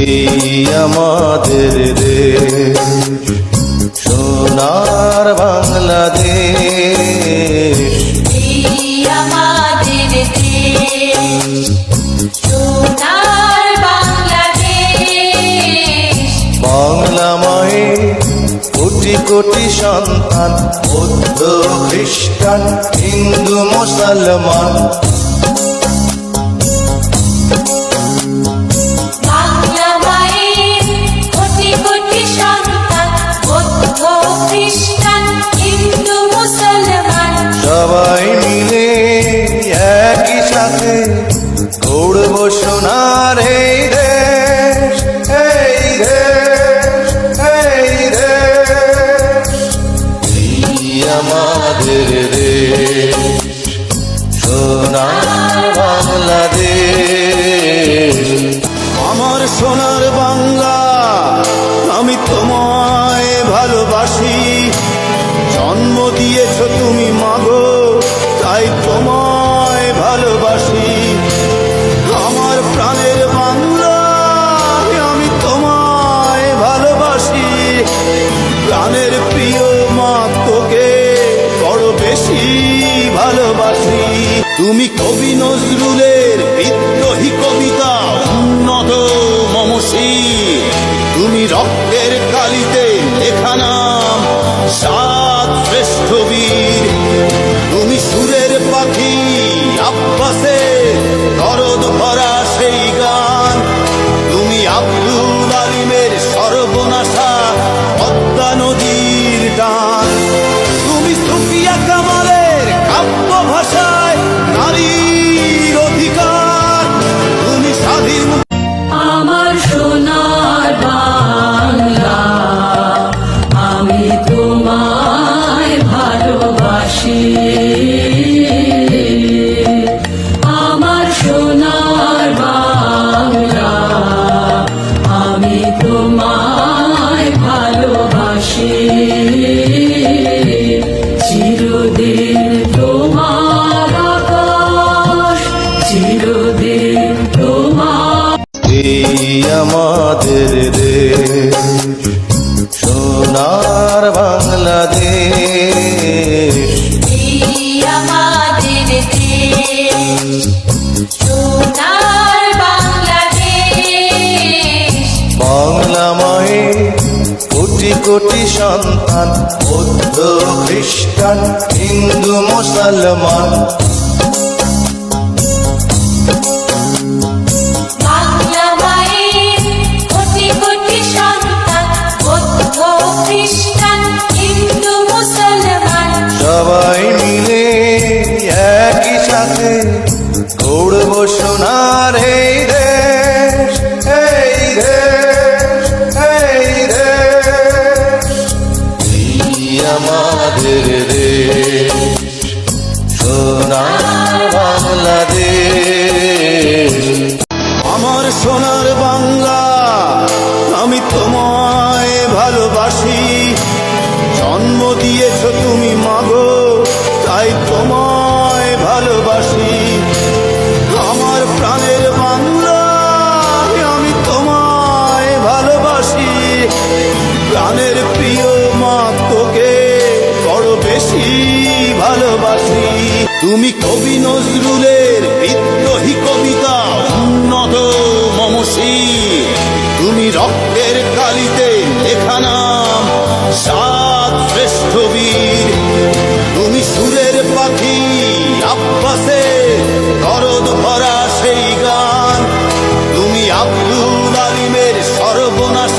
এই আমাদের দেশ সোনার বাংলাদেশ, এই আমাদের দেশ সোনার বাংলাদেশ। বাংলা মায়ের কোটি কোটি সন্তান, বৌদ্ধ খ্রিস্টান হিন্দু মুসলমান, বাংলা মায়ের কোটি কোটি সন্তান, বৌদ্ধ খ্রিস্টান হিন্দু মুসলমান, সবাই মিলে একই সাথে গড়ব সোনার এই দেশ, এই দেশ, এই দেশ। এই আমাদের দেশ সোনার বাংলাদেশ। আমার সোনার বাংলা, আমি তোমায় ভালোবাসি। জন্ম দিয়েছ তুমি মাগো, তাই তোমায় ভালোবাসি। আমার প্রাণের বাংলা, আমি তোমায় ভালোবাসি। প্রাণের প্রিয় মা, তোকে বড় বেশি ভালোবাসি। তুমি কবি নজরুলের বিদ্রোহী কবিতা উন্নত মমসী। তুমি রক্তের কালিতে লেখা নাম সাত শ্রেষ্ঠ বীর। তুমি সুরের পাখি আব্বাসের দরদ ভরা সেই গান। তুমি আব্দুল আলিমের সর্বনাশা পদ্মা নদীর টান। তুমি সুফিয়া কামালের কাব্য ভাষায় নারীর অধিকার। তুমি স্বাধীন আমার সোনার বাংলা, আমি তোমায় ভালোবাসি। আমার সোনার বাংলা, আমি তোমায় ভালোবাসি। চিরদিন তোমার আকাশ, চিরদিন তোমার। এই আমাদের দেশ সোনার বাংলাদেশ, এই আমাদের দেশ সোনার বাংলাদেশ। বাংলা মায়ের কোটি কোটি সন্তান, বৌদ্ধ খ্রিস্টান হিন্দু মুসলমান, বাংলা মায়ের কোটি কোটি সন্তান, বৌদ্ধ খ্রিস্টান হিন্দু মুসলমান, সবাই মিলে একই সাথে গড়ব সোনার এই দেশ, এই দেশ, এই দেশ। এই আমাদের দেশ সোনার বাংলাদেশ। আমার সোনার বাংলা, আমি তোমায় ভালোবাসি। জন্ম দিয়েছ তুমি মাগো, তাই তোমায় ভালোবাসি। আমার প্রাণের বাংলা, আমি তোমায় ভালোবাসি। প্রাণের প্রিয় মা, তোকে বড় বেশি ভালোবাসি। তুমি কবি নজরুলের বিদ্রোহী কবিতা উন্নত মমসী। তুমি রক্তের কালিতে লেখা নাম সাত শ্রেষ্ঠ বীর। তুমি সুরের পাখি আব্বাসের দরদ ভরা সেই গান। তুমি আব্দুল আলিমের সর্বনাশা